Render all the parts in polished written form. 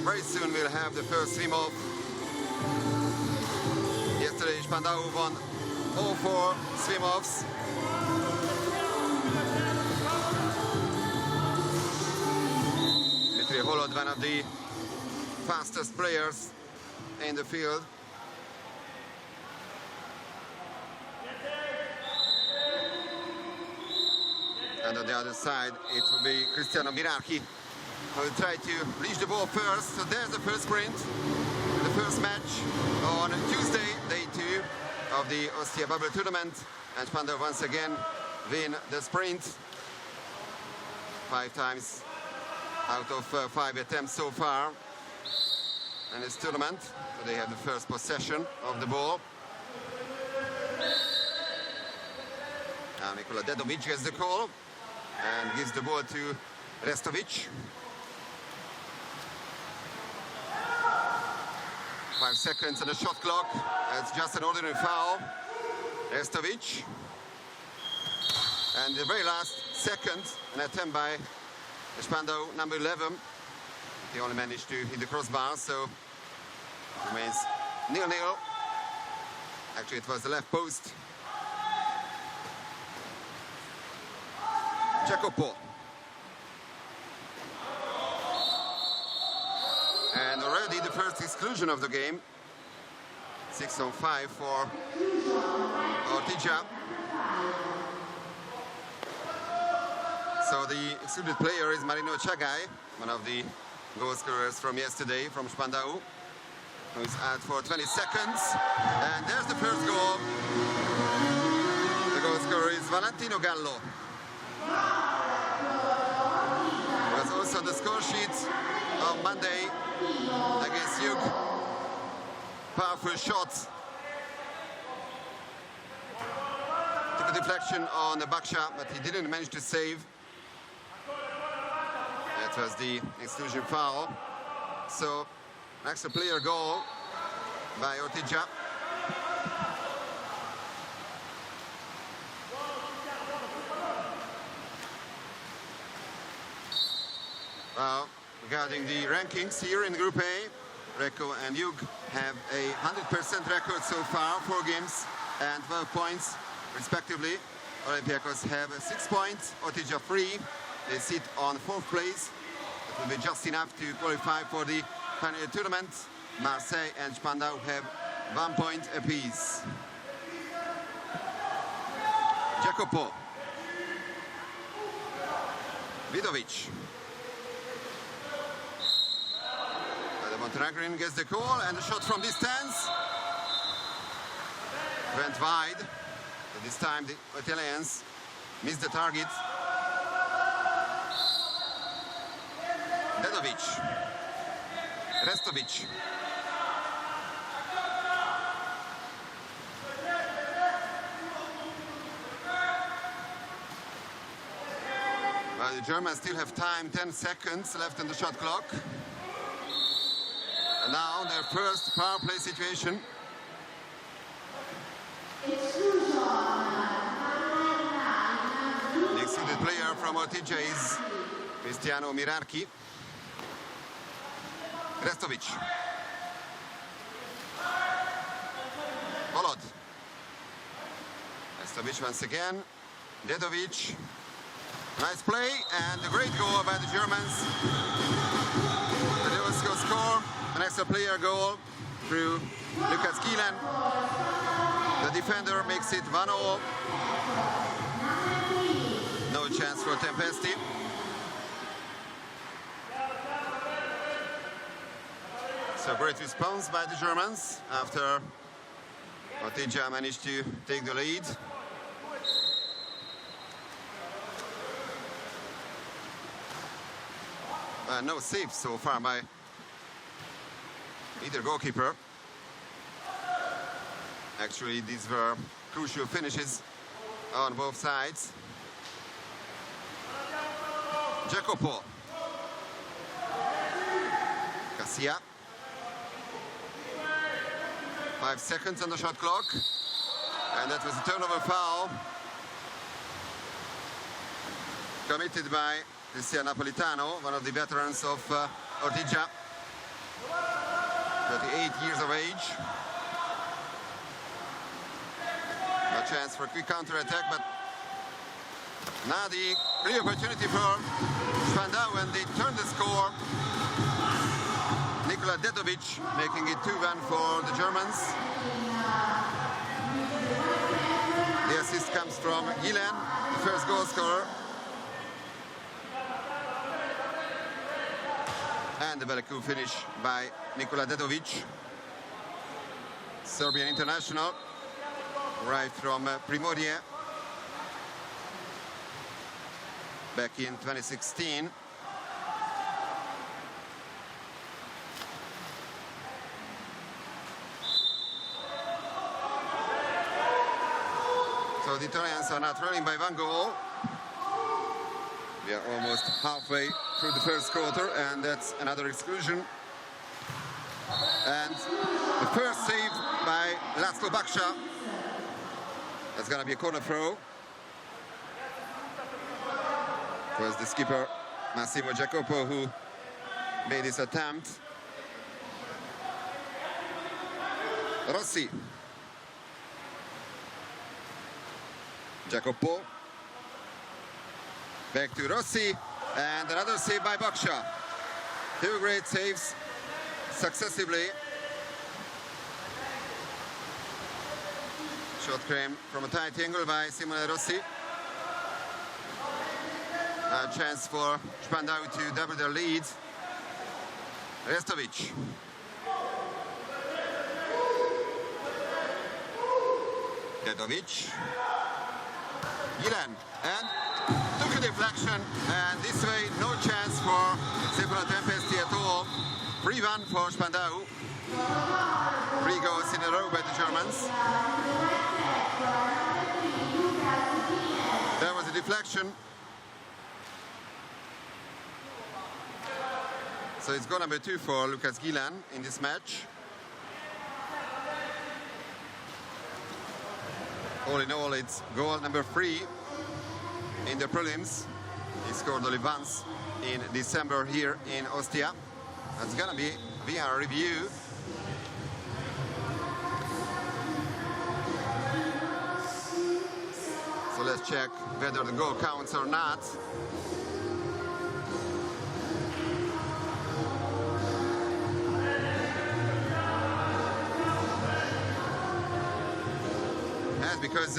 very soon we'll have the first swim-off. Yesterday Spandau won all 4 swim-offs. Holod, one of the fastest players in the field. And on the other side, it will be Cristiano Mirarchi who will try to reach the ball first. So there's the first sprint, the first match on Tuesday, day 2 of the Ortigia bubble tournament. And Spandau once again win the sprint 5 times out of 5 attempts so far in this tournament. So they have the first possession of the ball. Now Nikola Dedovic gets the call and gives the ball to Restovic. 5 seconds on the shot clock. It's just an ordinary foul. Restovic. And the very last second, an attempt by Spandau, number 11. He only managed to hit the crossbar, so it remains 0-0. Actually, it was the left post. Jacopo. And already the first exclusion of the game. 6 on 5 for Ortigia. So the excluded player is Marino Chagai, one of the goal scorers from yesterday from Spandau, who is out for 20 seconds. And there's the first goal. The goal scorer is Valentino Gallo. Was also on the score sheet on Monday against Hugh. Powerful shot. Took a deflection on the Baksha, but he didn't manage to save. That was the exclusion foul. So, extra player goal by Ortigia. Well, regarding the rankings here in Group A, Recco and Hugh have a 100% record so far, 4 games and 12 points respectively. Olympiacos have 6 points, Ortigia 3. They sit on 4th place. It will be just enough to qualify for the final tournament. Marseille and Spandau have 1 point apiece. Jacopo. Vidovic. The Montenegrin gets the call and the shot from distance. Went wide. But this time the Italians missed the target. Dedovic. Restovic. Well, the Germans still have time, 10 seconds left on the shot clock. And now their first power play situation. The excluded player from Ortigia is Cristiano Mirarchi. Restovic. Holod. Restovic once again. Dedovic. Nice play and a great goal by the Germans. The Lewis score. An extra player goal through Lucas Kielan. The defender makes it 1-0. No chance for Tempesti. So great response by the Germans after Ortigia managed to take the lead. No save so far by either goalkeeper. Actually, these were crucial finishes on both sides. Jacopo. Cassia. 5 seconds on the shot clock. And that was a turnover foul committed by Cristiano Napolitano, one of the veterans of Ortigia. 38 years of age. No chance for a quick counter-attack, but now the clear opportunity for Spandau when they turn the score. Nikola Dedovic making it 2-1 for the Germans. The assist comes from Gilan, the first goal scorer. And the very cool finish by Nikola Dedovic, Serbian international, arrived from Primorje back in 2016. So the Italians are now trailing by 1 goal. We are almost halfway through the first quarter, and that's another exclusion. And the first save by Laszlo Baksha. That's going to be a corner throw. It was the skipper, Massimo Jacopo, who made this attempt. Rossi. Jacopo. Back to Rossi, and another save by Baksha. 2 great saves successively. Shot came from a tight angle by Simone Rossi. A chance for Spandau to double their lead. Restovic. Dedovic. Gilan, and took a deflection, and this way no chance for Stefano Tempesti at all. 3-1 for Spandau. 3 goals in a row by the Germans. There was a deflection. So it's goal number 2 for Lucas Gilan in this match. All in all, it's goal number 3 in the prelims. He scored only once in December here in Ostia. That's gonna be VR review. So let's check whether the goal counts or not. Because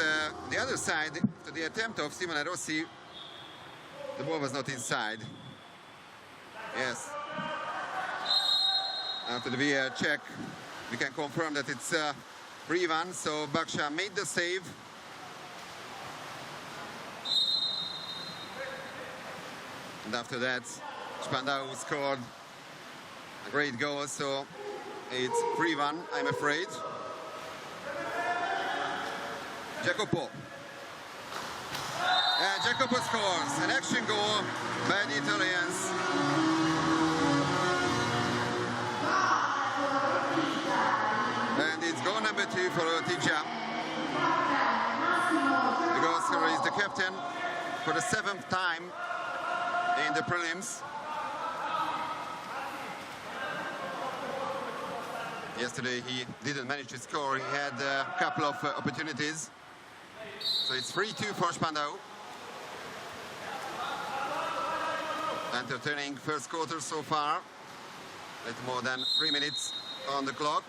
the other side, to the attempt of Simone Rossi, the ball was not inside. Yes. After the VR check, we can confirm that it's 3-1, so Baksha made the save. And after that, Spandau scored a great goal, so it's 3-1, I'm afraid. Jacopo. And Jacopo scores an action goal by the Italians. And it's goal number 2 for Ortigia. The goal scorer is the captain for the 7th time in the prelims. Yesterday he didn't manage to score. He had a couple of opportunities. So it's 3-2 for Spandau. Entertaining first quarter so far. A little more than 3 minutes on the clock.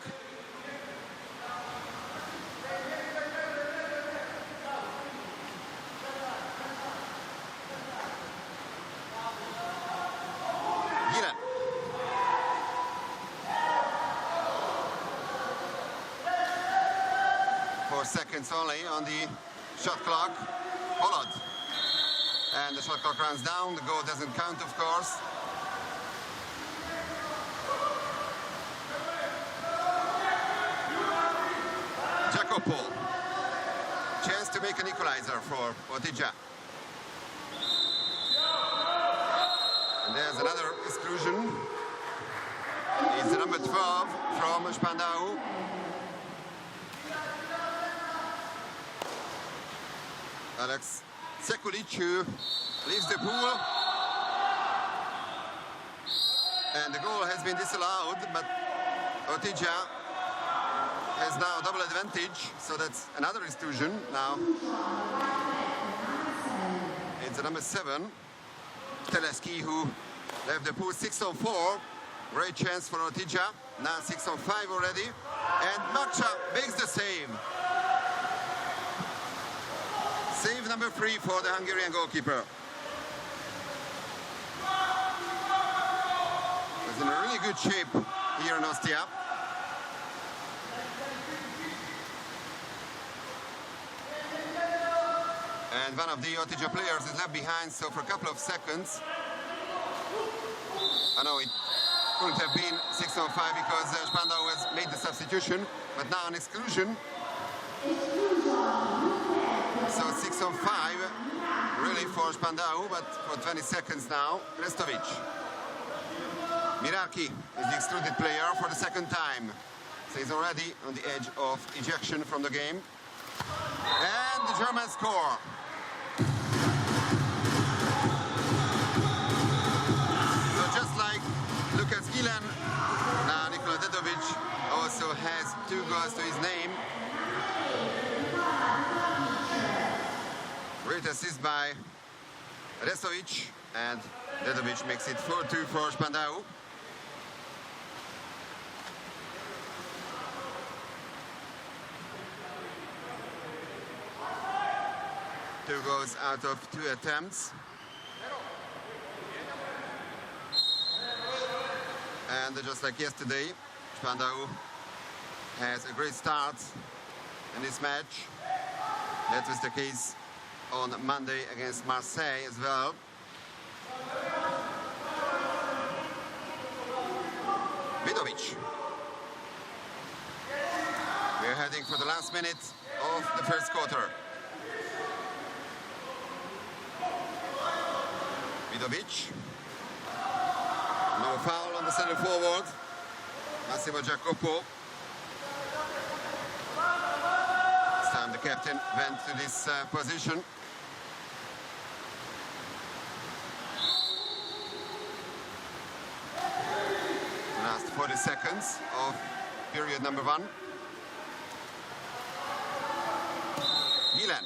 Gilan. 4 seconds only on the shot clock. Holod. And the shot clock runs down. The goal doesn't count, of course. Jacopo. Chance to make an equalizer for Ortigia. And there's another exclusion. It's the number 12 from Spandau. Alex Sekulic, who leaves the pool. And the goal has been disallowed, but Ortigia has now double advantage, so that's another exclusion now. It's the number 7, Teleski, who left the pool 6-4. Great chance for Ortigia. Now 6-5 already. And Makcha makes the save. Save number 3 for the Hungarian goalkeeper. He's in a really good shape here in Ostia. And one of the Ortigia players is left behind, so for a couple of seconds. I know it couldn't have been 6-5 because Spandau has made the substitution, but now an exclusion. So 6-5 really for Spandau, but for 20 seconds now, Restovic. Mirarki is the excluded player for the second time. So he's already on the edge of ejection from the game. And the Germans score. So just like Lukas Gilan, now Nikola Dedovic also has 2 goals to his name. Great assist by Restovic, and Dedovic makes it 4-2 for Spandau. Two goals out of 2 attempts. And just like yesterday, Spandau has a great start in this match. That was the case on Monday against Marseille as well. Vidovic. We're heading for the last minute of the first quarter. Vidovic. No foul on the center forward. Massimo Jacopo. This time the captain went to this position. Last 40 seconds of period number 1. Milan.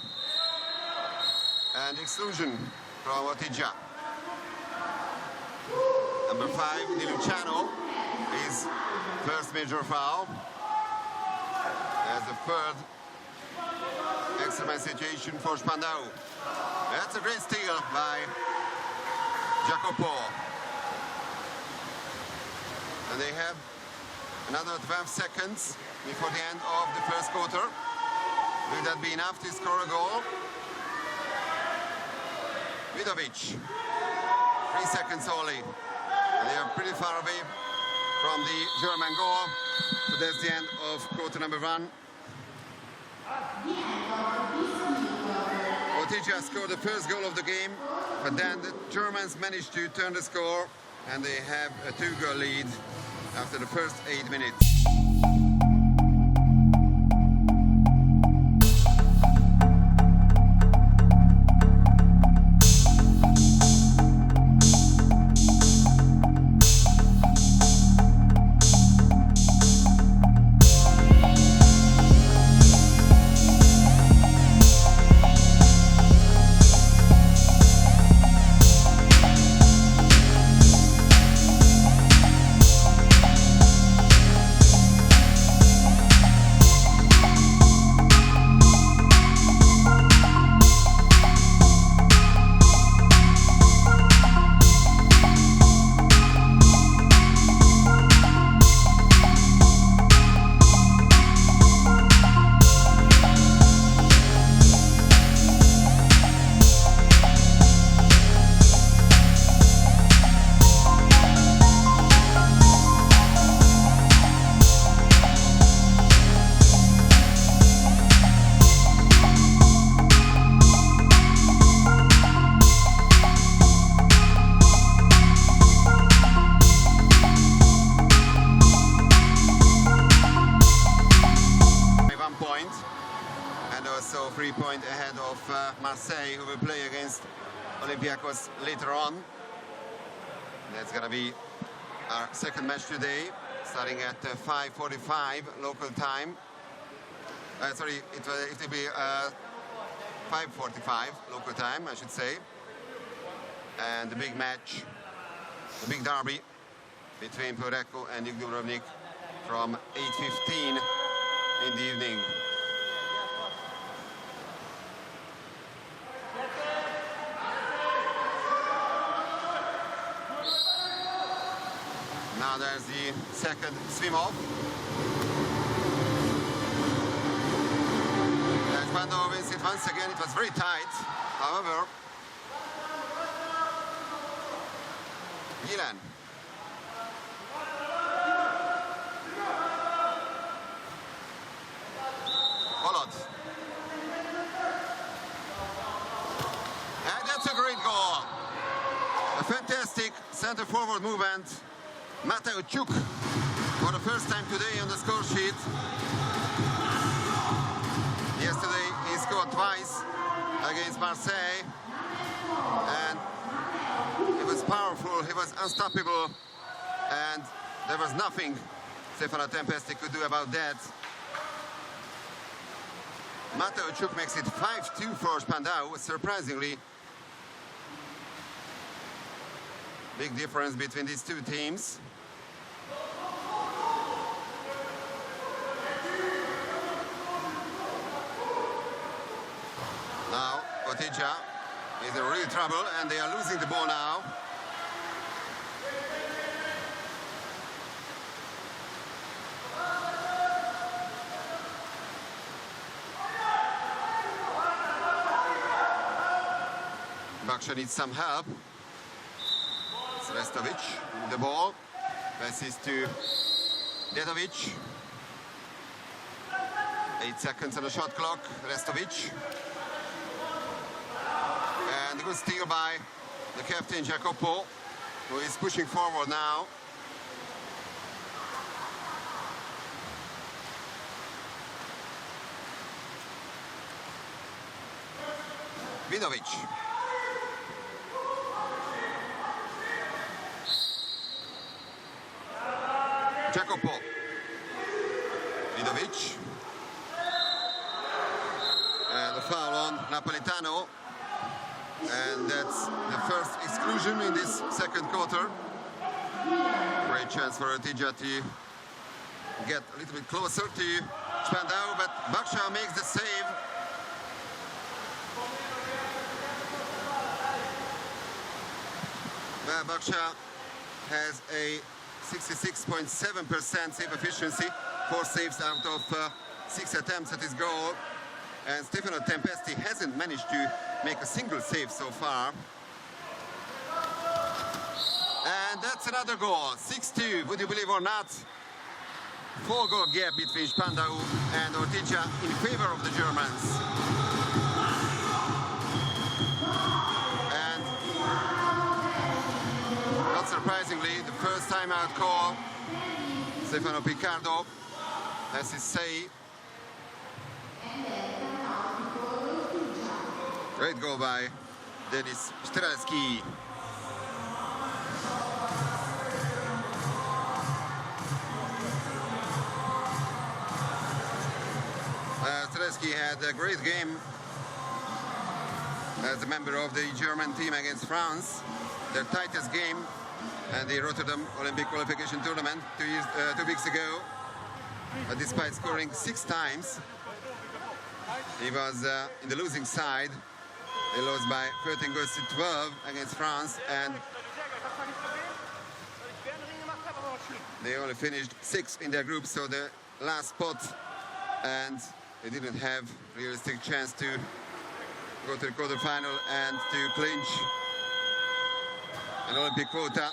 And exclusion from Ortigia. Number 5, Di Luciano, his first major foul. As the 3rd extra man situation for Spandau. That's a great steal by Jacopo. And they have another 12 seconds before the end of the first quarter. Will that be enough to score a goal? Vidovic. 3 seconds only. They are pretty far away from the German goal. So that's the end of quarter number 1. Ortigia scored the first goal of the game, but then the Germans managed to turn the score, and they have a 2-goal lead after the first 8 minutes. Also 3 points ahead of Marseille, who will play against Olympiacos later on. That's going to be our second match today, starting at 5:45 local time. Sorry, it will be 5:45 local time, I should say. And the big match, the big derby between Recco and Jug Dubrovnik from 8:15 in the evening. Now there's the second swim off. Spandau wins it once again. It was very tight. However, Milan. Followed. And that's a great goal. A fantastic center forward movement. Mateo Chuk for the first time today on the score sheet. Yesterday he scored twice against Marseille, and he was powerful, he was unstoppable, and there was nothing Stefano Tempesti could do about that. Mateo Chuk makes it 5-2 for Spandau, surprisingly. Big difference between these two teams. Now, Ortigia is in real trouble, and they are losing the ball now. Baksha needs some help. It's Restovic with the ball. Passes to Dedovic. 8 seconds on the shot clock. Restovic. And a good steal by the captain Jacopo, who is pushing forward now. Vidovic. Jacopo. Vidovic. And the foul on Napolitano. And that's the first exclusion in this second quarter. Great chance for Ortigia to get a little bit closer to Spandau, but Baksha makes the save. Baksha has a 66.7% save efficiency, 4 saves out of 6 attempts at his goal. And Stefano Tempesti hasn't managed to make a single save so far. And that's another goal, 6-2, would you believe or not? 4-goal gap between Spandau and Ortigia in favor of the Germans. And not surprisingly, the first time out call, Stefano Picardo has his say. Great goal by Denis Strelski. Strelski had a great game as a member of the German team against France, their tightest game at the Rotterdam Olympic qualification tournament 2 weeks ago. Despite scoring 6 times, he was in the losing side. They lost by 13 goals to 12 against France, and they only finished 6th in their group, so the last spot, and they didn't have realistic chance to go to the quarterfinal and to clinch an Olympic quota.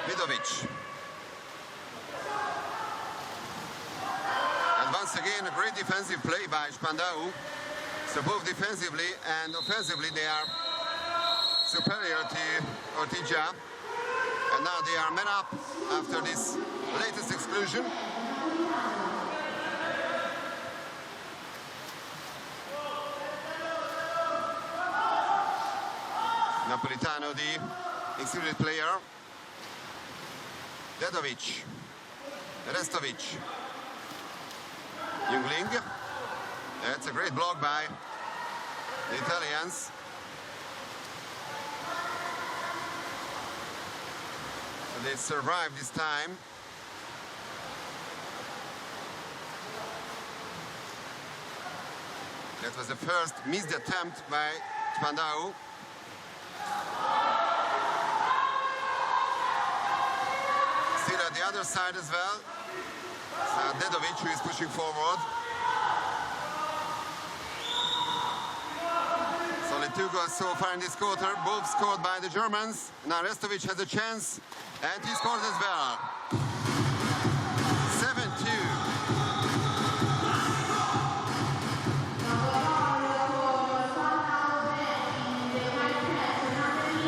Vidovic. And once again, a great defensive play by Spandau. So both defensively and offensively, they are superior to Ortigia. And now they are men up after this latest exclusion. Napolitano, the excluded player. Dedovic. Restovic. Jungling. That's a great block by the Italians. So they survived this time. That was the first missed attempt by Spandau. Still at the other side as well. Dedovic, who is pushing forward. It's only 2 goals so far in this quarter, both scored by the Germans. Now Restovic has a chance, and he scores as well. 7-2.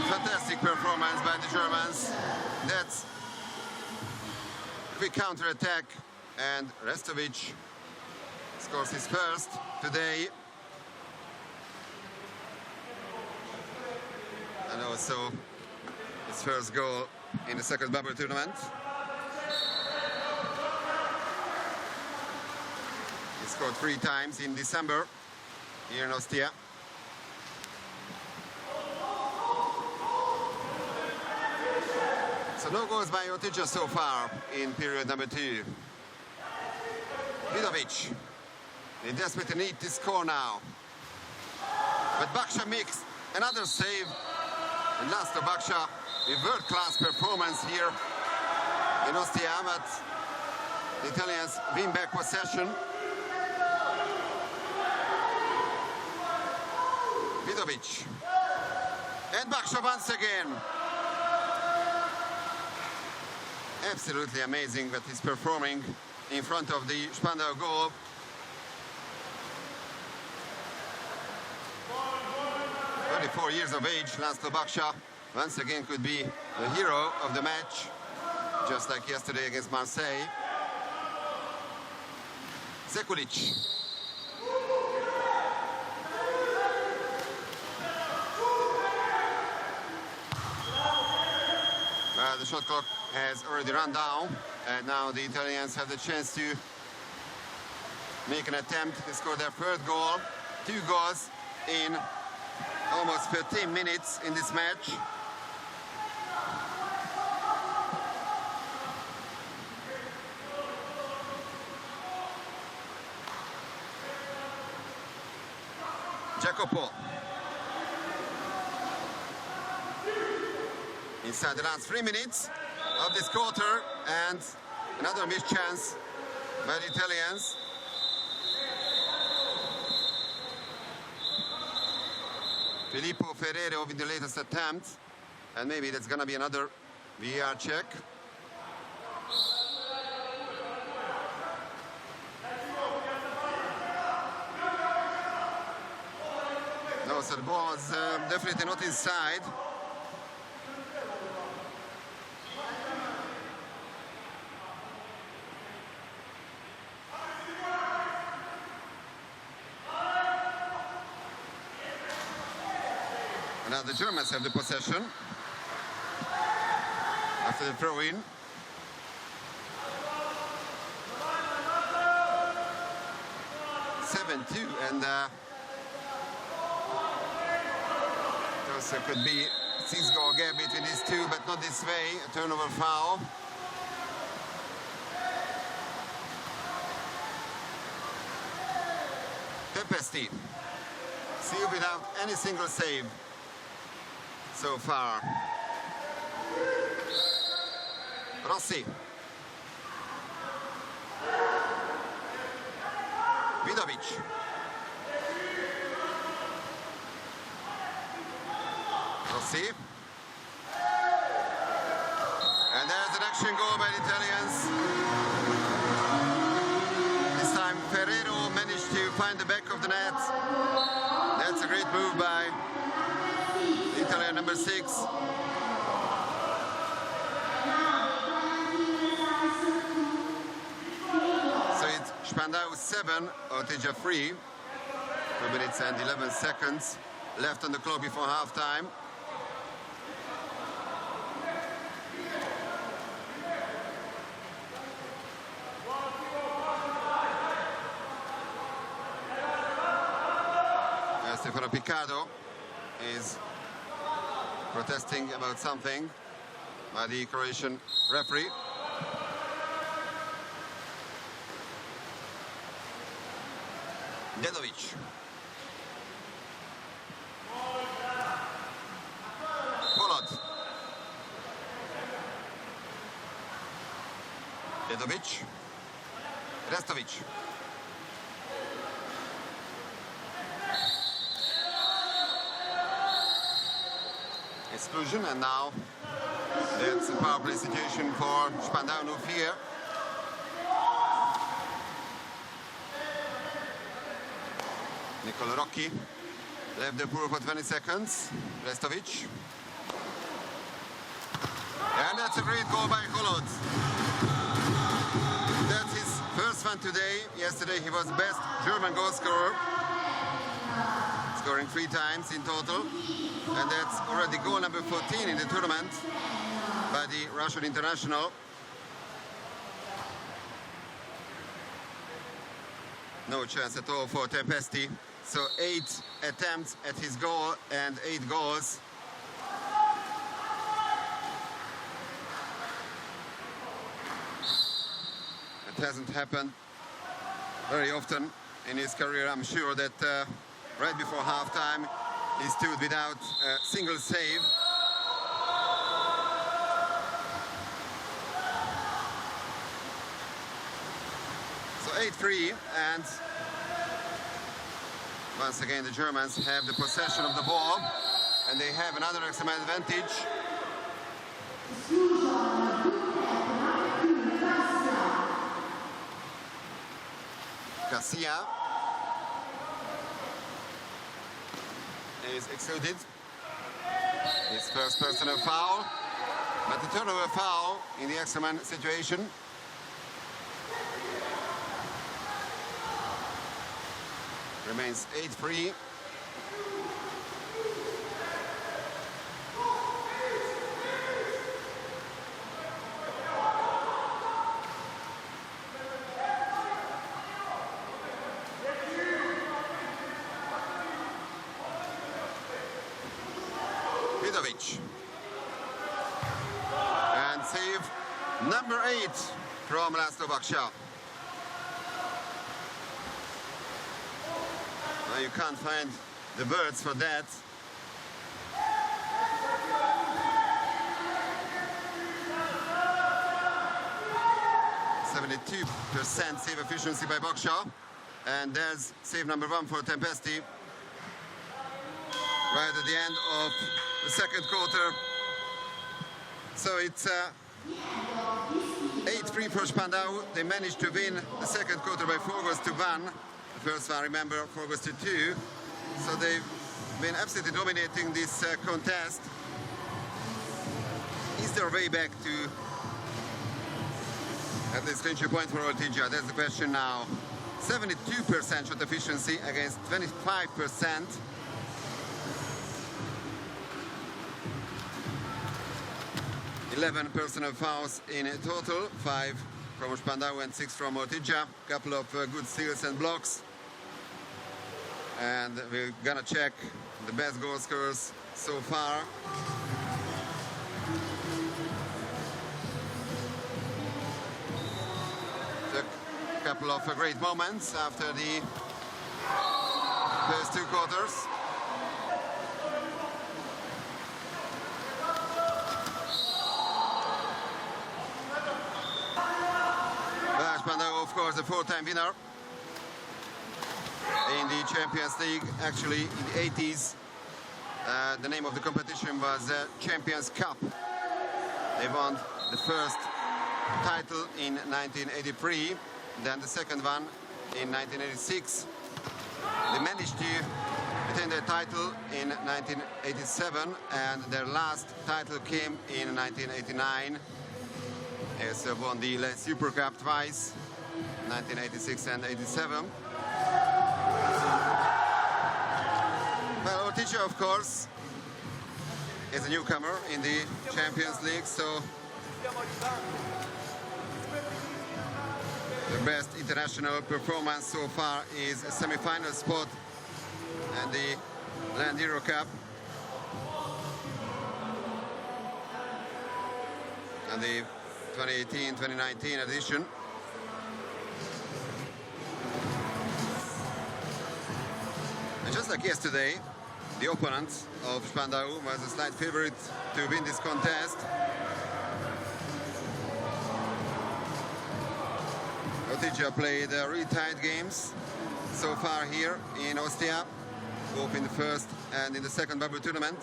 Fantastic performance by the Germans. That's quick counter-attack, and Restovic scores his first today. And also his first goal in the second bubble tournament. He scored 3 times in December here in Ostia. So no goals by Ortigia so far in period number 2. Vidovic, they desperately need to score now. But Baksha makes another save. And Laszlo Baksha, a world-class performance here in Ostia, but the Italians win back possession. Vidovic. And Baksha once again. Absolutely amazing that he's performing in front of the Spandau goal. Only 4 years of age, Laszlo Baksha once again could be the hero of the match, just like yesterday against Marseille. Sekulic. The shot clock has already run down, and now the Italians have the chance to make an attempt to score their third goal. 2 goals in almost 13 minutes in this match. Jacopo. Inside the last 3 minutes of this quarter, and another missed chance by the Italians. Filippo Ferrero with the latest attempt, and maybe that's gonna be another VAR check. No, so the ball was definitely not inside. Now the Germans have the possession after the throw-in. And also could be 6-goal gap between these two, but not this way. A turnover foul. Tempesti, still without any single save so far. Rossi. Vidovic. Rossi. And there's an action goal by the Italians. This time Ferrero managed to find the back of the net. That's a great move by the Italian number 6. Spandau 7, Ortigia 3. 2 minutes and 11 seconds left on the clock before half-time. Stefano Piccardo is protesting about something by the Croatian referee. Dedovic. Polot. Dedovic. Restovic. Exclusion, and now that's a power play situation for Spandau no fear. Nicola Rocchi left the pool for 20 seconds. Restovic. And that's a great goal by Holod. That's his first one today. Yesterday he was the best German goal scorer, scoring 3 times in total. And that's already goal number 14 in the tournament by the Russian international. No chance at all for Tempesti. So 8 attempts at his goal and 8 goals. It hasn't happened very often in his career. I'm sure that right before halftime he stood without a single save. So 8-3, and once again the Germans have the possession of the ball, and they have another extra man advantage. Garcia is excluded. His first personal foul, but the turnover foul in the extra man situation. Remains 8-3. And save number 8 from Laszlo Baksha. Now you can't find the words for that. %72% save efficiency by Baksha. And there's save number 1 for Tempesti. Right at the end of the second quarter. So it's 8-3 for Spandau. They managed to win the second quarter by 4 goals to 1. The first one, remember, 4 goals to 2. So they've been absolutely dominating this contest. Is there a way back to at least clinch a point for Ortigia? That's the question now. 72% shot efficiency against 25%. 11 personal fouls in total, 5 from Spandau and 6 from Ortigia. Couple of good steals and blocks. And we're gonna check the best goal scorers so far. A couple of great moments after the first 2 quarters. Spandau, of course, the 4-time winner in the Champions League. Actually, in the 80s, the name of the competition was Champions Cup. They won the first title in 1983, then the second one in 1986. They managed to retain their title in 1987, and their last title came in 1989. As won the Super Cup twice, 1986 and 87. Well, Ortigia, of course, is a newcomer in the Champions League, so the best international performance so far is a semi-final spot and the Land Euro Cup and the 2018-2019 edition. And just like yesterday, the opponent of Spandau was a slight favorite to win this contest. Ortigia played really tight games so far here in Ostia, both in the first and in the second bubble tournament.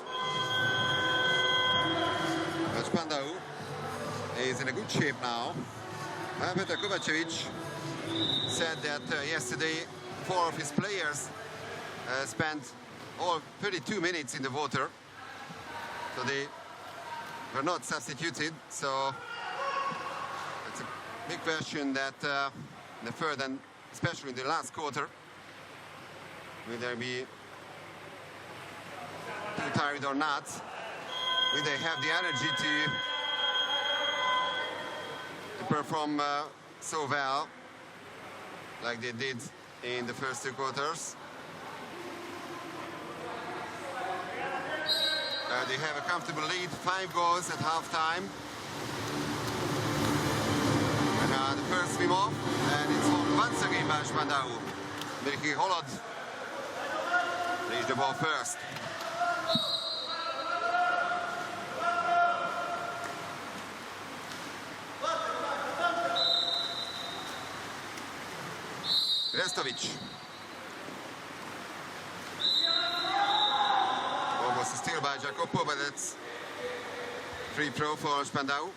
But Spandau is in a good shape now. Petar Kovacevic said that yesterday 4 of his players spent all 32 minutes in the water, so they were not substituted. So it's a big question that in the third and especially in the last quarter, will they be too tired or not? Will they have the energy to perform so well like they did in the first 2 quarters? They have a comfortable lead, 5 goals at half-time. And the first swim off, and it's won once again by Spandau. Mirki Holod reached the ball first. Restovic. Almost a steal by Jacopo, but it's free throw for Spandau.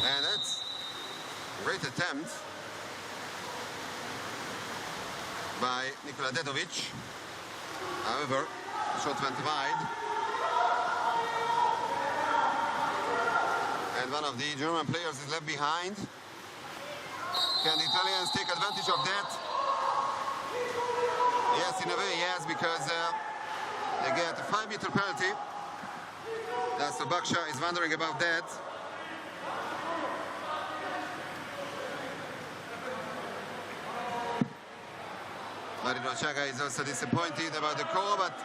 And that's a great attempt by Nikola Dedovic. However, the shot went wide. And one of the German players is left behind. Can the Italians take advantage of that? Yes, in a way, yes, because they get a 5-meter penalty. That's what Baksha is wondering about that. Marino Chaga is also disappointed about the call, but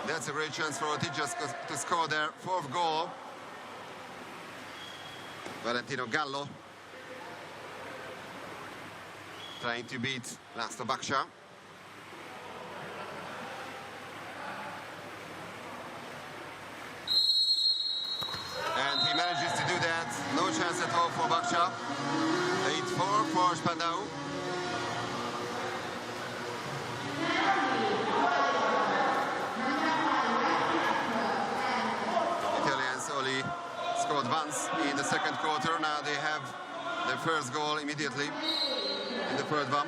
that's a great chance for Ortigia to score their 4th goal. Valentino Gallo trying to beat Laszlo Baksha. And he manages to do that. No chance at all for Baksha. 8-4 for Spandau. Italians only scored once in the second quarter. Now they have their first goal immediately in the third one.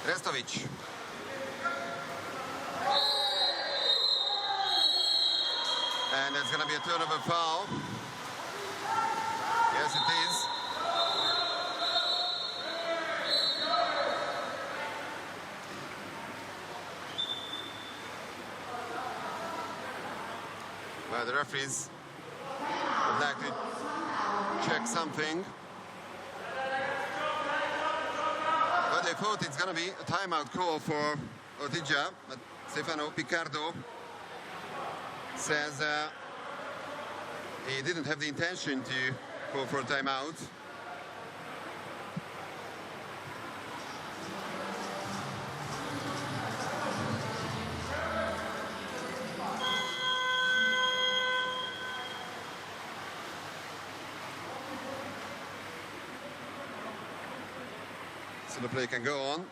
Restovic. And it's going to be a turnover foul. Yes, it is. Well, the referees would like to check something. But they thought it's going to be a timeout call for Ortigia, but Stefano Picardo says he didn't have the intention to call for a timeout. So the play can go on.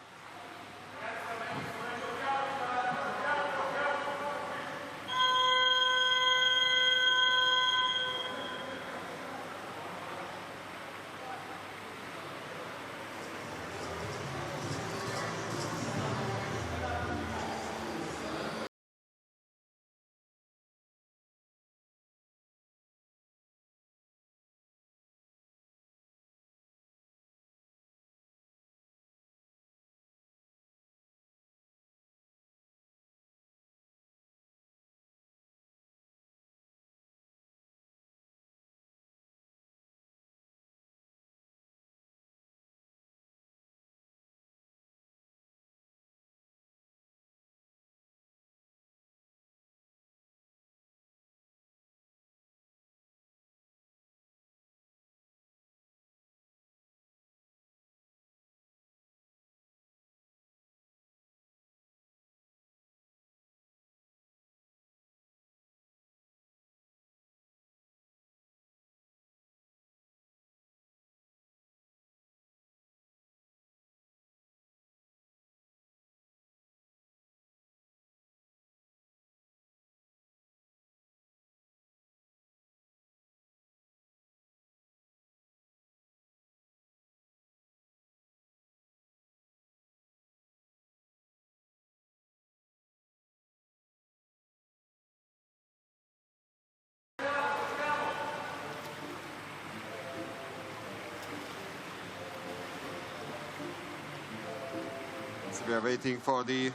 We are waiting for the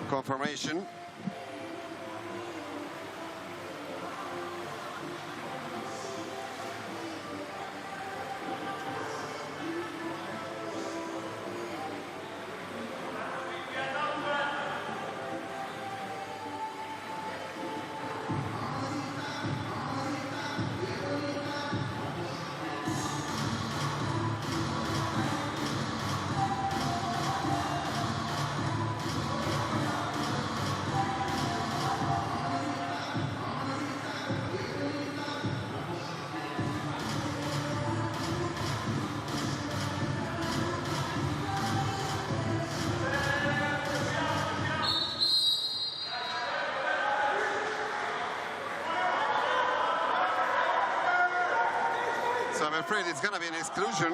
confirmation. So I'm afraid it's going to be an exclusion.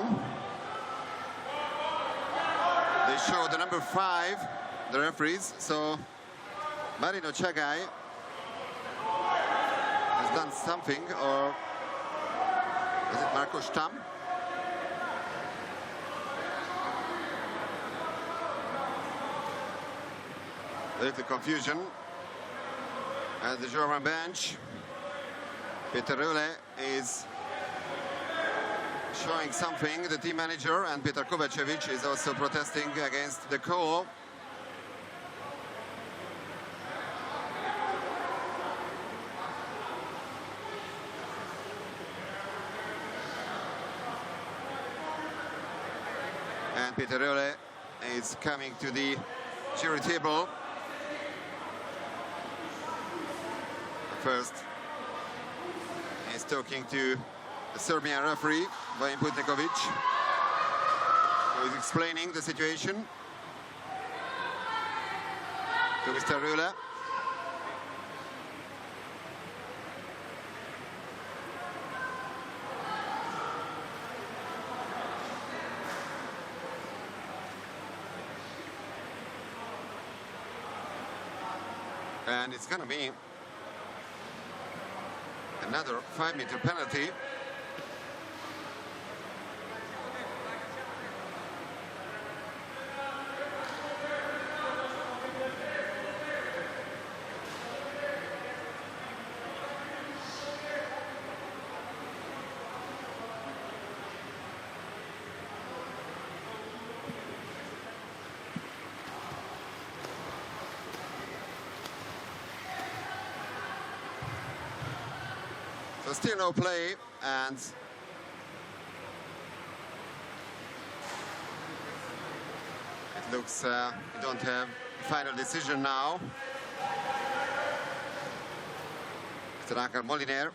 They show the number 5, the referees. So Marino Chagai has done something, or is it Marco Stamm? A little confusion at the German bench. Peter Röhle is showing something, the team manager, and Petar Kovacevic is also protesting against the call. And Peter Röhle is coming to the jury table. First, he's talking to the Serbian referee, Vojin Putnikovic, who is explaining the situation to Mr. Röhle. And it's going to be another 5-meter penalty. So still no play, and it looks we don't have a final decision now. Mr. Ankar Moliner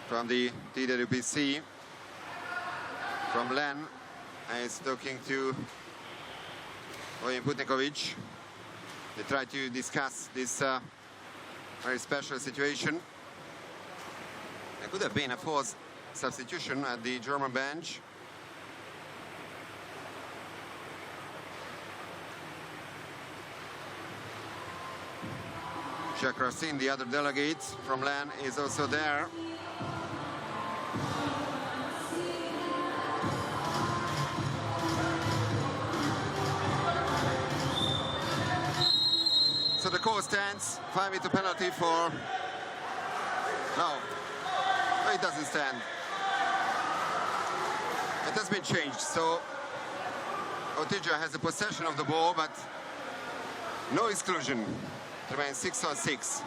from the TWPC from LEN is talking to Vojin Putnikovic. They try to discuss this very special situation. There could have been a forced substitution at the German bench. Jack Racine, the other delegate from LEN, is also there. So the call stands, 5-meter penalty for... No, it doesn't stand. It has been changed, so Ortigia has the possession of the ball, but no exclusion. It remains 6-on-6.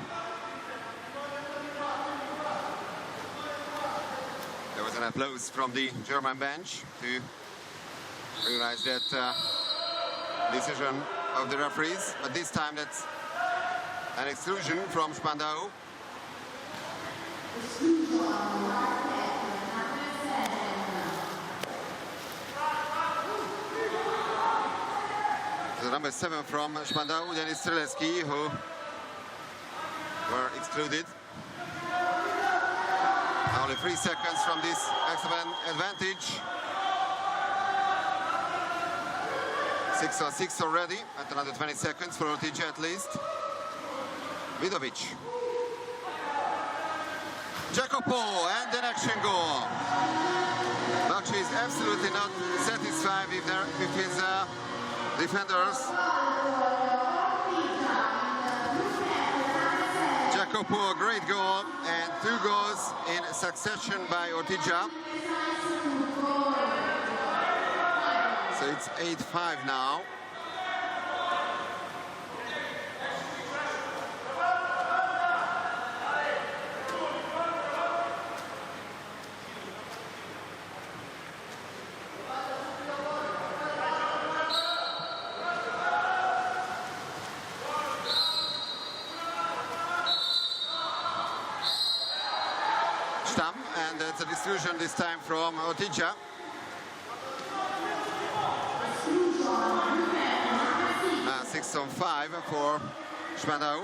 There was an applause from the German bench to realize that decision of the referees, but this time that's an exclusion from Spandau. The number 7 from Spandau, Denis Strzelecki, who were excluded. Only 3 seconds from this excellent advantage. 6-on-6 already, at another 20 seconds for Ortigia at least. Vidovic. Jacopo, and an action goal. Bakshi is absolutely not satisfied with his defenders. Jacopo, great goal, and 2 goals in succession by Ortigia. So it's 8-5 now. And it's a distribution this time from Ortigia. Six on 5 for Spandau.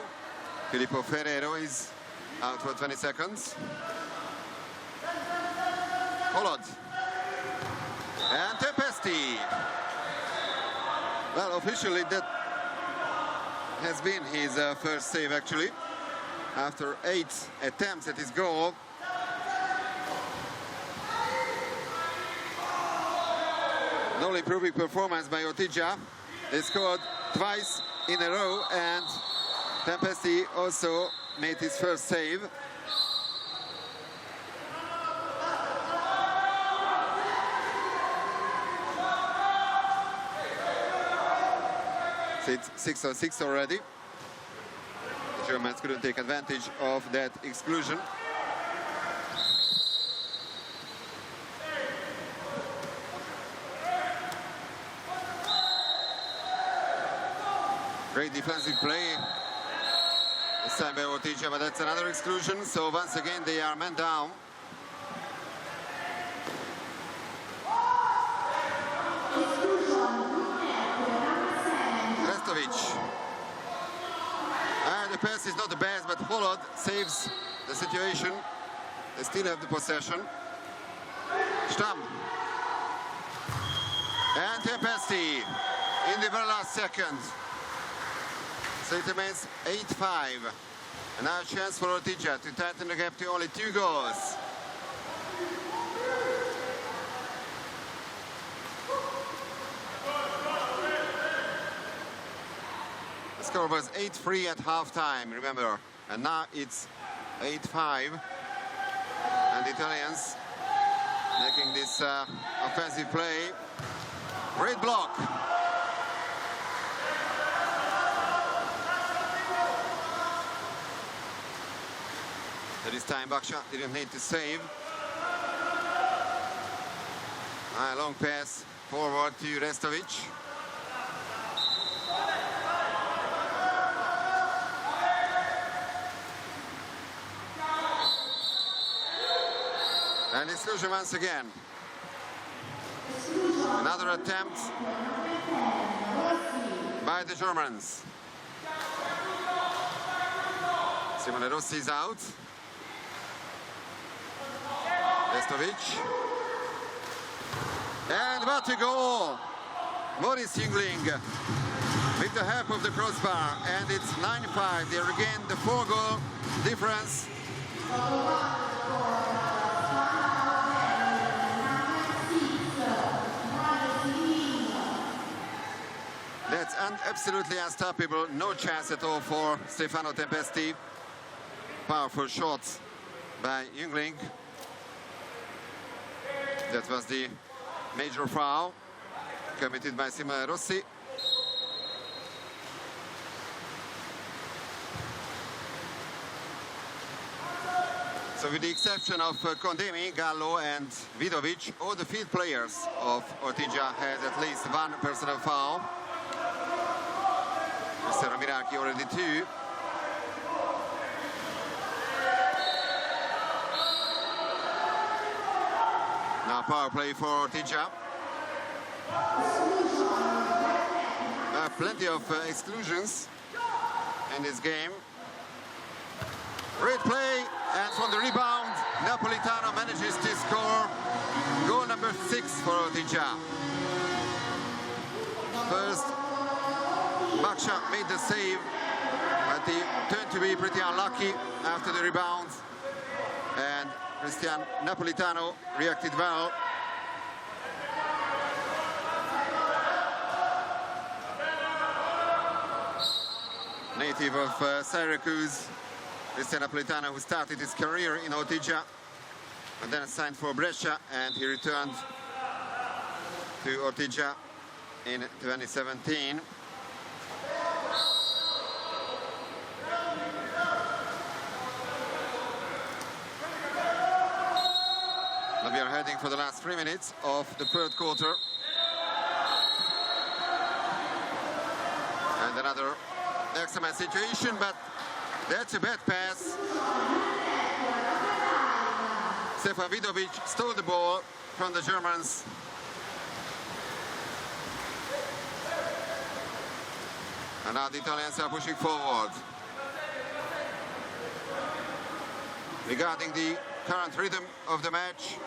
Filippo Ferrero is out for 20 seconds. Holod. And Tempesti. Well, officially that has been his first save actually. After 8 attempts at his goal. No improving performance by Ortigia. They scored twice in a row, and Tempesti also made his first save. So it's 6-6 already. The Germans couldn't take advantage of that exclusion. Great defensive play this time by Ortigia, but that's another exclusion. So once again they are men down. Restovic. The pass is not the best, but Holod saves the situation. They still have the possession. Stamm. And Tempesti in the very last second. So it remains 8-5. And now a chance for Ortigia to tighten the gap to only 2 goals. The score was 8-3 at halftime, remember. And now it's 8-5. And the Italians making this offensive play. Great block. This time Baksha didn't need to save. A long pass forward to Restovic. And exclusion once again. Another attempt by the Germans. Simone Rossi is out. Restovic. And what a goal! Maurice Jüngling with the help of the crossbar, and it's 9-5. They regain the 4-goal difference. That's absolutely unstoppable. No chance at all for Stefano Tempesti. Powerful shots by Jüngling. That was the major foul committed by Simone Rossi. So with the exception of Condemi, Gallo and Vidovic, all the field players of Ortigia had at least 1 personal foul. Mr. Miraki already 2. Now power play for Ortigia. Plenty of exclusions in this game. Great play, and from the rebound, Napolitano manages to score goal number 6 for Ortigia. First, Baksha made the save, but he turned to be pretty unlucky after the rebound. And Cristian Napolitano reacted well. native of Siracusa, this Napolitano who started his career in Ortigia and then signed for Brescia, and he returned to Ortigia in 2017. Now we are heading for the last 3 minutes of the third quarter. And another excellent situation, but that's a bad pass. Stefan Vidovic stole the ball from the Germans. And now the Italians are pushing forward. Regarding the current rhythm of the match,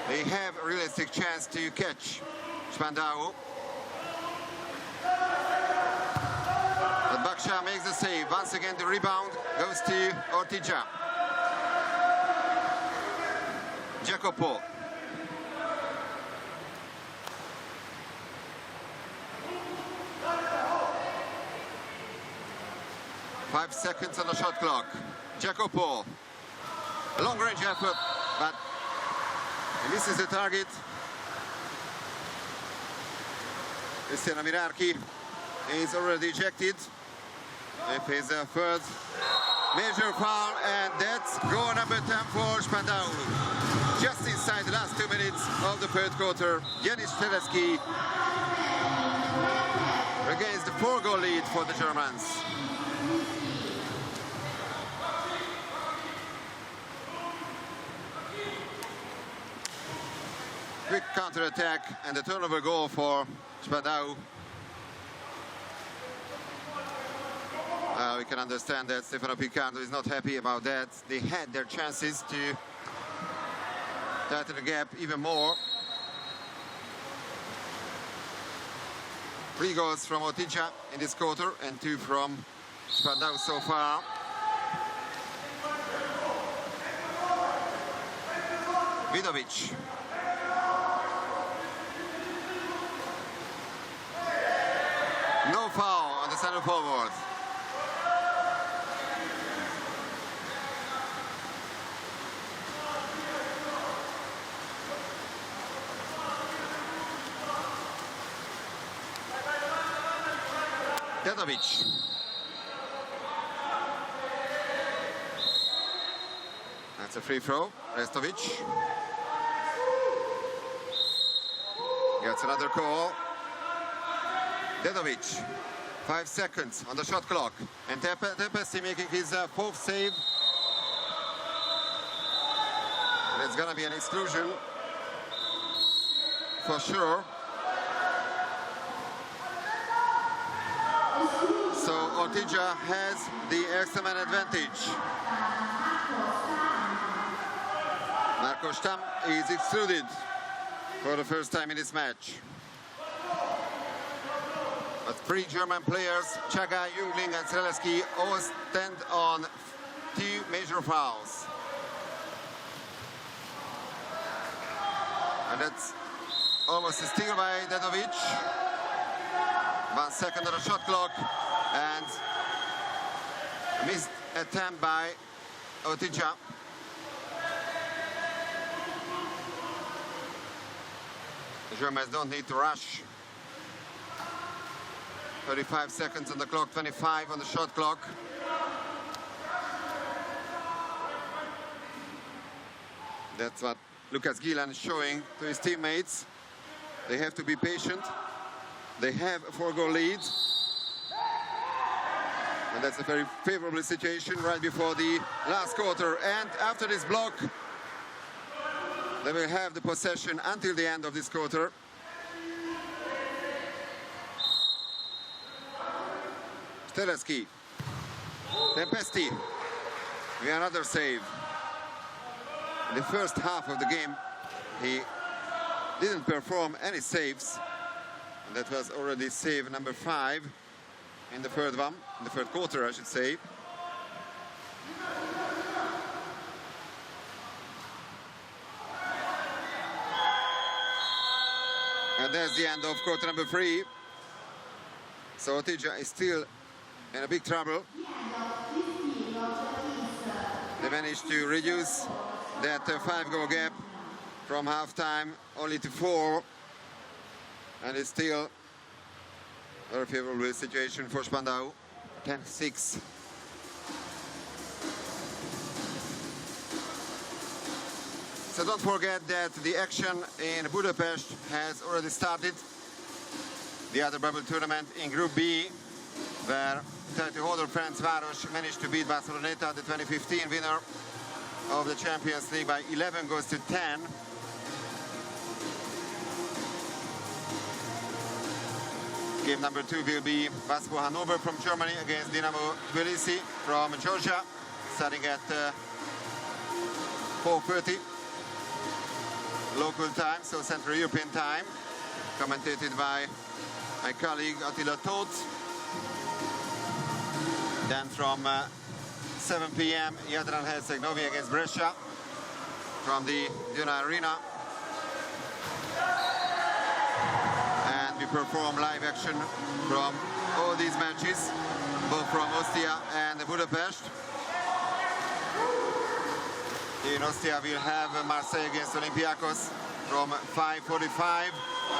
they have a realistic chance to catch Spandau. But Baksha makes the save. Once again, the rebound goes to Ortigia. Jacopo. Five seconds on the shot clock. Jacopo. A long-range effort, but he misses the target. Cristiano Mirarchi is already ejected with his third major foul, and that's goal number 10 for Spandau. Just inside the last 2 minutes of the third quarter, Janis Teleski regains the 4-goal lead for the Germans. Quick counter-attack and a turnover goal for Spandau. We can understand that Stefano Piccardo is not happy about that. They had their chances to tighten the gap even more. 3 goals from Ortigia in this quarter and 2 from Spandau so far. Vidovic. No foul on the center forward. Dedovic. That's a free throw. Restovic gets another call. Dedovic. 5 seconds on the shot clock. And Tempesti making his 4th save. And it's gonna be an exclusion for sure. So Ortigia has the X-Man advantage. Marco Stamm is excluded for the first time in this match. But 3 German players, Chaga, Jungling and Streleski, all stand on 2 major fouls. And that's almost a steal by Dedovic. 1 second on the shot clock, and a missed attempt by Ortigia. The Germans don't need to rush. 35 seconds on the clock, 25 on the shot clock. That's what Lucas Gielan is showing to his teammates. They have to be patient. They have a 4-goal lead. And that's a very favorable situation right before the last quarter. And after this block, they will have the possession until the end of this quarter. Teleski. Tempesti. We have another save. In the first half of the game, he didn't perform any saves. And that was already save number 5 in the third one, in the third quarter, I should say. And that's the end of quarter number 3. So Ortigia is still in a big trouble. They managed to reduce that 5-goal gap from halftime only to 4, and it's still a very favorable situation for Spandau. 10-6. So don't forget that the action in Budapest has already started. The other bubble tournament in Group B, where title holder Ferencváros managed to beat Barceloneta, the 2015 winner of the Champions League, by 11 goals to 10. Game number 2 will be Vasco Hannover from Germany against Dinamo Tbilisi from Georgia, starting at 4:30 local time, so Central European time, commentated by my colleague Attila Tóth. Then from 7 p.m. Jadran Herceg-Novi against Brescia from the Duna Arena. And we perform live action from all these matches, both from Ostia and Budapest. In Ostia we'll have Marseille against Olympiacos from 5:45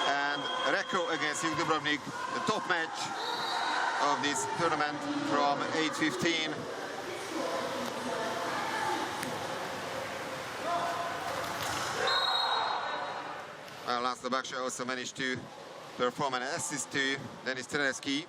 and Recco against Jung Dubrovnik, the top match of this tournament, from 8:15. Laszlo Baksha also managed to perform an assist to Denis Treleski.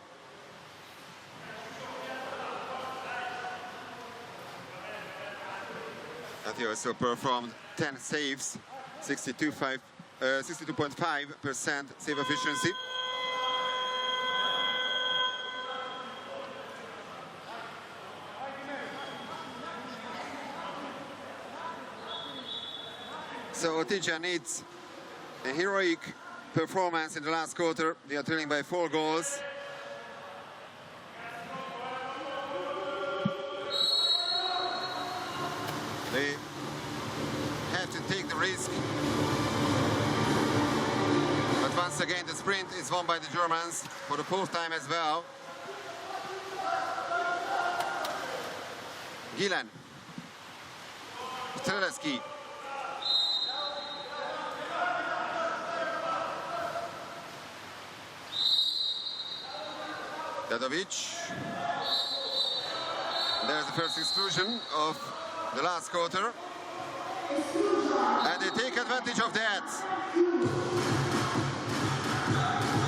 And he also performed 10 saves, 62.5% save efficiency. So Ortigia needs a heroic performance in the last quarter. They are trailing by 4 goals. They have to take the risk. But once again, the sprint is won by the Germans for the 4th time as well. Gielen. Streleski. Dadovic. There's the first exclusion of the last quarter. And they take advantage of that.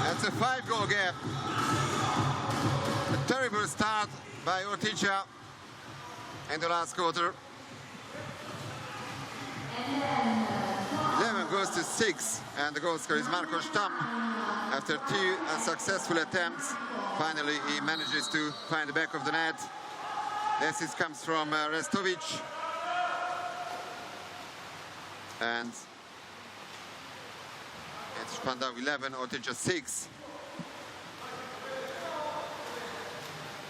That's a 5-goal gap. A terrible start by Ortigia in the last quarter. 11 goes to 6, and the goal scorer is Marko Stam. After 2 unsuccessful attempts, finally he manages to find the back of the net. The assist comes from Restovic. And it's Spandau 11, Ortigia 6.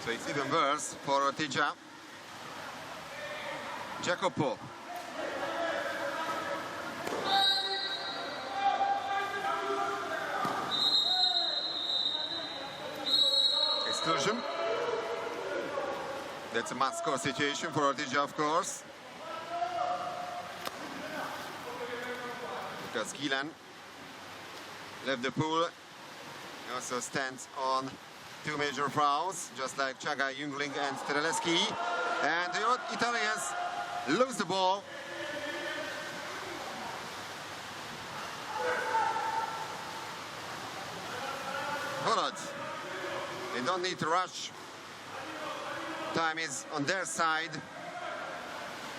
So it's even worse for Ortigia. Jacopo. Exclusion. That's a must-score situation for Ortigia, of course. Because Gielen left the pool. He also stands on 2 major fouls, just like Chaga, Jungling and Streleski. And the Italians lose the ball. Holod. They don't need to rush. Time is on their side.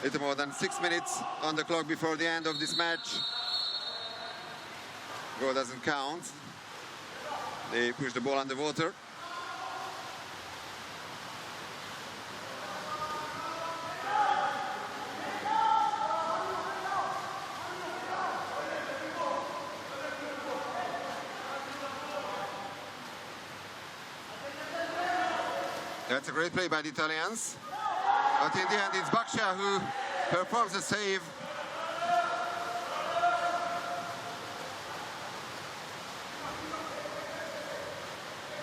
Little more than 6 minutes on the clock before the end of this match. Goal doesn't count. They push the ball underwater. That's a great play by the Italians. But in the end, it's Baksha who performs the save.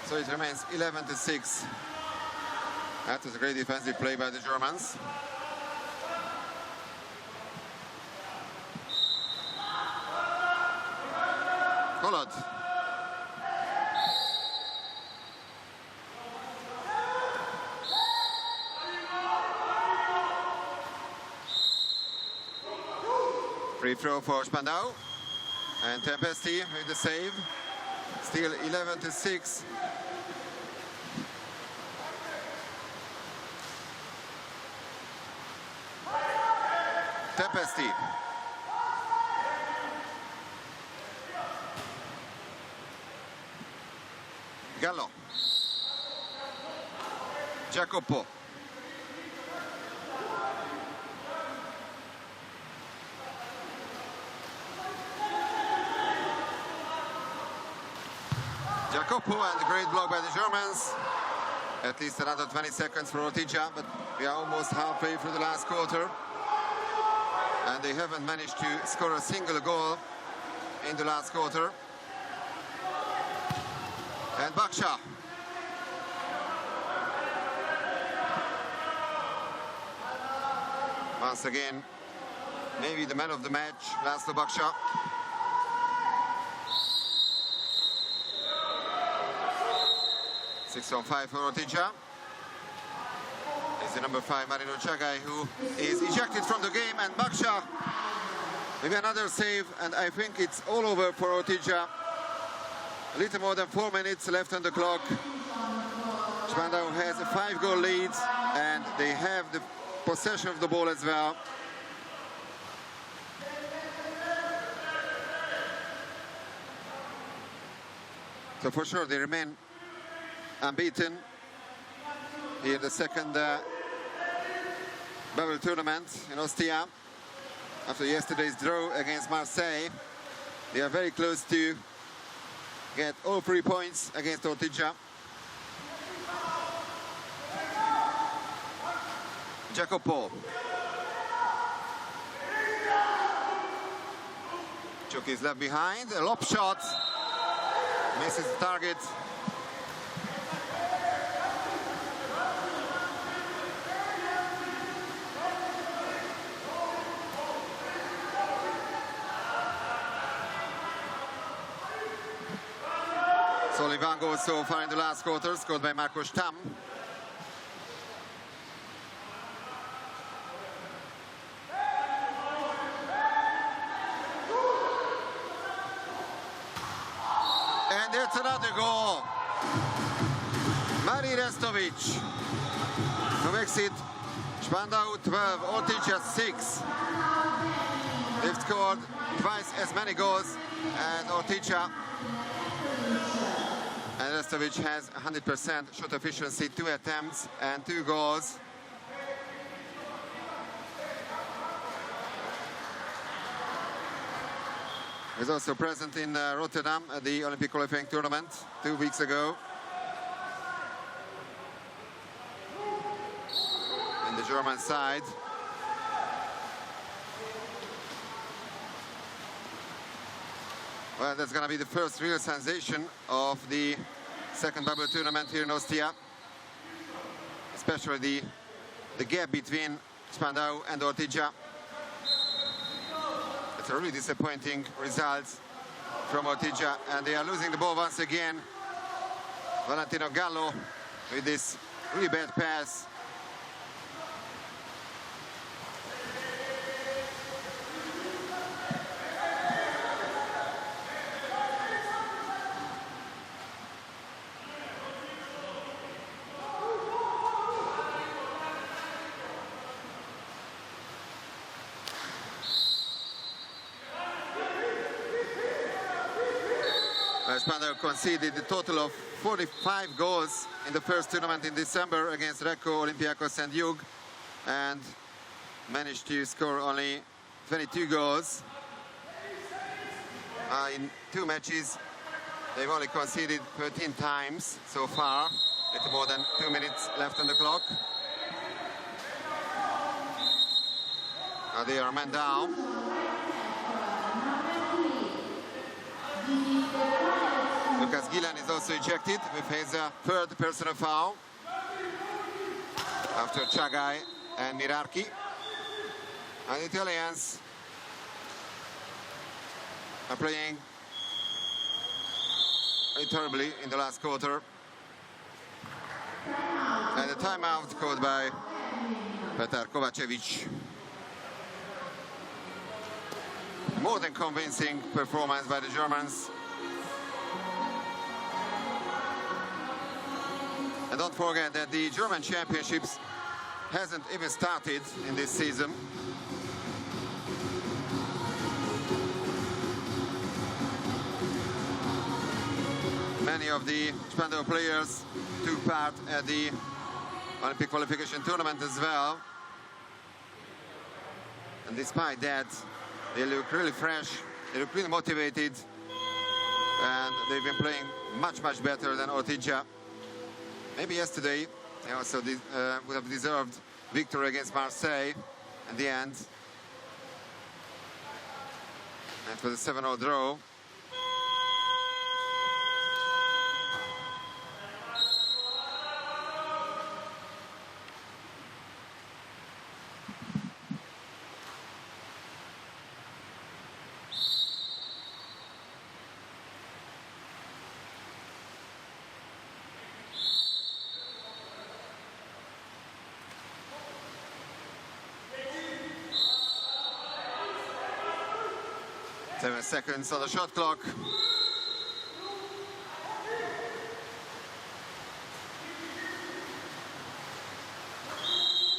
So it remains 11-6. That was a great defensive play by the Germans. Followed. Free throw for Spandau. And Tempesti with the save. Still 11-6. Tempesti. Gallo. Jacopo. Jacopo, and a great block by the Germans. At least another 20 seconds for Ortigia, but we are almost halfway through the last quarter. And they haven't managed to score a single goal in the last quarter. And Baksha. Once again, maybe the man of the match, Laszlo Baksha. Six on 5 for Ortigia. It's the number 5 Marino Chagai who is ejected from the game, and Baksha with another save, and I think it's all over for Ortigia. A little more than 4 minutes left on the clock. Spandau has a 5-goal lead, and they have the possession of the ball as well. So for sure they remain unbeaten here in the second bubble tournament in Ostia. After yesterday's draw against Marseille, they are very close to get all 3 points against Ortigia. Jacopo. Chuk is left behind, a lob shot, misses the target. Only 1 goal so far in the last quarter, scored by Marco Stamm. And there's another goal. Mari Restovic, who makes it Spandau 12, Ortigia 6. They've scored twice as many goals as Ortigia. And Restovic has 100% shot efficiency, 2 attempts and 2 goals. He was also present in Rotterdam at the Olympic qualifying tournament 2 weeks ago. In the German side. Well, that's going to be the first real sensation of the second bubble tournament here in Ostia. Especially the gap between Spandau and Ortigia. It's a really disappointing result from Ortigia, and they are losing the ball once again. Valentino Gallo with this really bad pass. Spandau conceded a total of 45 goals in the first tournament in December against Recco, Olympiacos and Jug, and managed to score only 22 goals. In 2 matches, they've only conceded 13 times so far. Little more than 2 minutes left on the clock. Now they are man down. Lucas Gilan is also ejected with his third personal foul. after Chagai and Mirarchi. And the Italians are playing very terribly in the last quarter. And the timeout called by Petar Kovacevic. More than convincing performance by the Germans. And don't forget that the German championships hasn't even started in this season. Many of the Spandau players took part at the Olympic qualification tournament as well. And despite that, they look really fresh, they look really motivated, and they've been playing much better than Ortigia. Maybe yesterday they also would have deserved victory against Marseille in the end. And for the 7-0 draw. Seven seconds on the shot clock.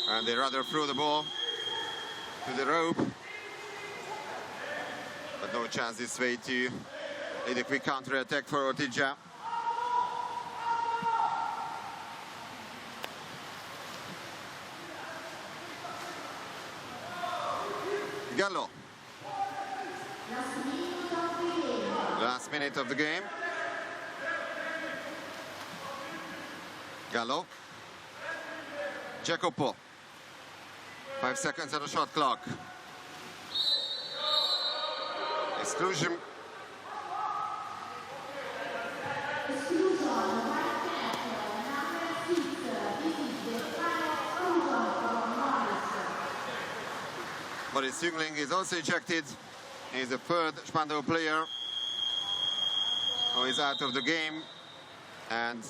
And they rather threw the ball to the rope. But no chance this way to lead a quick counter-attack for Ortigia. Gallo. Last minute of the game. Gallo. Jacopo. 5 seconds on the shot clock. Exclusion. Boris Jüngling is also ejected. He's the third Spandau player who is out of the game. And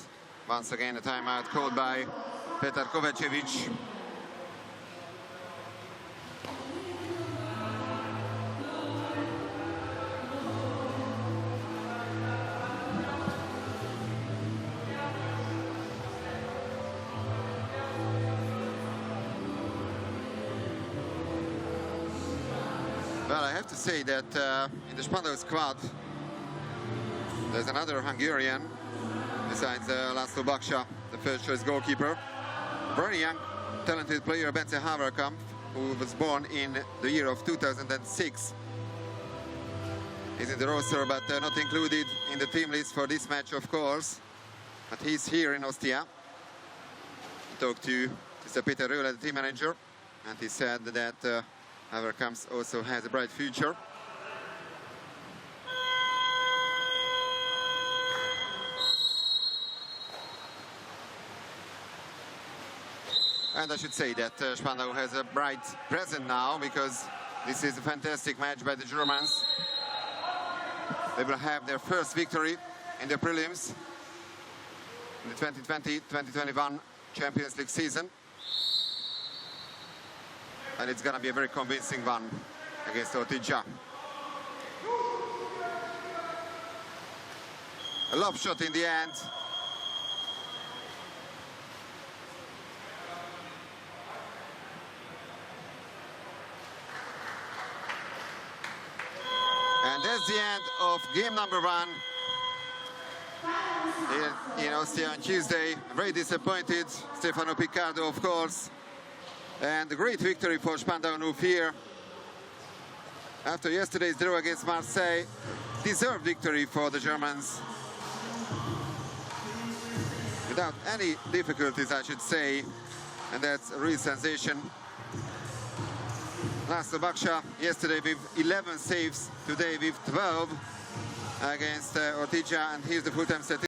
once again a timeout called by Petar Kovacevic. Well, I have to say that in the Spandau squad there's another Hungarian besides László Baksa, the first choice goalkeeper. A very young, talented player, Bence Haverkamp, who was born in the year of 2006. He's in the roster but not included in the team list for this match, of course. But he's here in Ostia. I talked to Mr. Peter Röhle, the team manager, and he said that Haverkamp also has a bright future. And I should say that Spandau has a bright present now, because this is a fantastic match by the Germans. They will have their first victory in the prelims in the 2020-2021 Champions League season. And it's going to be a very convincing one against Ortigia. A lob shot in the end. And that's the end of game number 1 here in Ostia on Tuesday. Very disappointed, Stefano Piccardo, of course. And a great victory for Spandau here. After yesterday's draw against Marseille, deserved victory for the Germans. Without any difficulties, I should say. And that's a real sensation. László Baksa yesterday with 11 saves, today with 12 against Ortigia, and here's the full-time statistics.